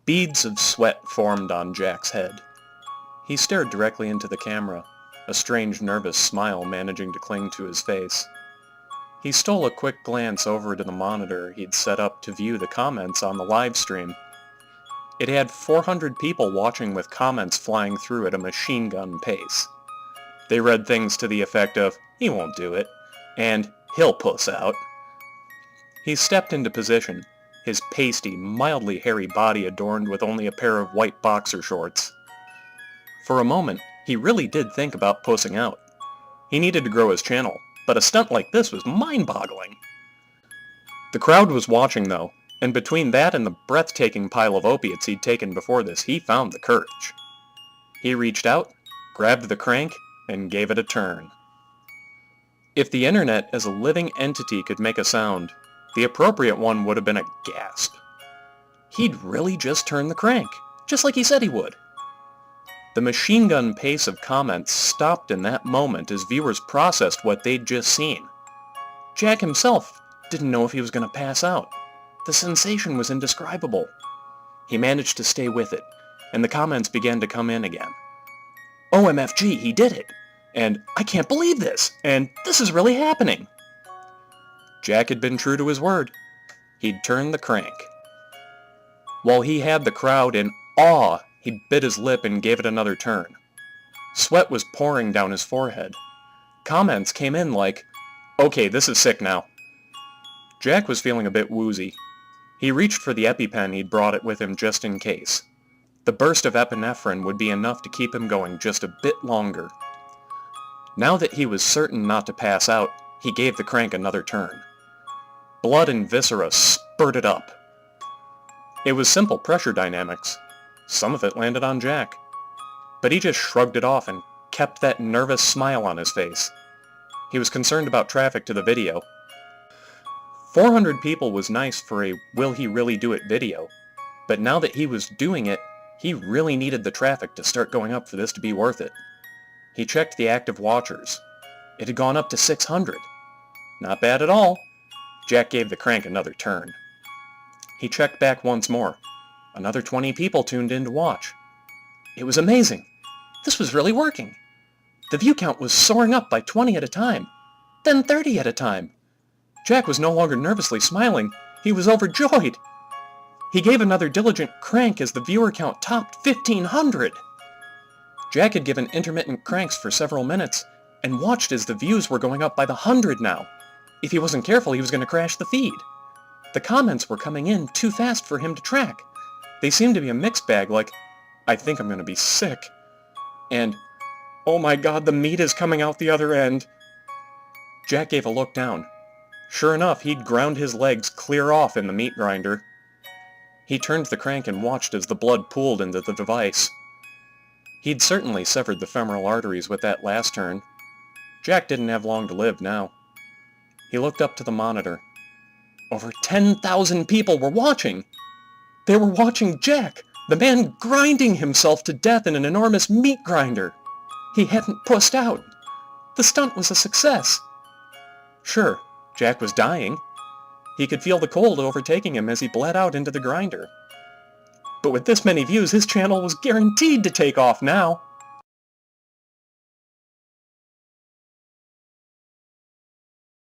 Beads of sweat formed on Jack's head. He stared directly into the camera, a strange nervous smile managing to cling to his face. He stole a quick glance over to the monitor he'd set up to view the comments on the live stream. It had 400 people watching with comments flying through at a machine gun pace. They read things to the effect of, "He won't do it," and "He'll puss out." He stepped into position, his pasty, mildly hairy body adorned with only a pair of white boxer shorts. For a moment, he really did think about pussing out. He needed to grow his channel, but a stunt like this was mind-boggling. The crowd was watching, though, and between that and the breathtaking pile of opiates he'd taken before this, he found the courage. He reached out, grabbed the crank, and gave it a turn. If the internet as a living entity could make a sound, the appropriate one would have been a gasp. He'd really just turned the crank, just like he said he would. The machine gun pace of comments stopped in that moment as viewers processed what they'd just seen. Jack himself didn't know if he was going to pass out. The sensation was indescribable. He managed to stay with it, and the comments began to come in again. "OMFG, he did it!" And "I can't believe this!" and "This is really happening!" Jack had been true to his word. He'd turned the crank. While he had the crowd in awe, he bit his lip and gave it another turn. Sweat was pouring down his forehead. Comments came in like, "Okay, this is sick now." Jack was feeling a bit woozy. He reached for the EpiPen he'd brought it with him just in case. The burst of epinephrine would be enough to keep him going just a bit longer. Now that he was certain not to pass out, he gave the crank another turn. Blood and viscera spurted up. It was simple pressure dynamics. Some of it landed on Jack. But he just shrugged it off and kept that nervous smile on his face. He was concerned about traffic to the video. 400 people was nice for a "will he really do it" video, but now that he was doing it, he really needed the traffic to start going up for this to be worth it. He checked the active watchers. It had gone up to 600. Not bad at all. Jack gave the crank another turn. He checked back once more. Another 20 people tuned in to watch. It was amazing. This was really working. The view count was soaring up by 20 at a time, then 30 at a time. Jack was no longer nervously smiling. He was overjoyed. He gave another diligent crank as the viewer count topped 1,500. Jack had given intermittent cranks for several minutes and watched as the views were going up by the 100 now. If he wasn't careful, he was going to crash the feed. The comments were coming in too fast for him to track. They seemed to be a mixed bag like, "I think I'm going to be sick," and "Oh my god, the meat is coming out the other end." Jack gave a look down. Sure enough, he'd ground his legs clear off in the meat grinder. He turned the crank and watched as the blood pooled into the device. He'd certainly severed the femoral arteries with that last turn. Jack didn't have long to live now. He looked up to the monitor. Over 10,000 people were watching! They were watching Jack, the man grinding himself to death in an enormous meat grinder. He hadn't pussed out. The stunt was a success. Sure, Jack was dying. He could feel the cold overtaking him as he bled out into the grinder. But with this many views, his channel was guaranteed to take off now.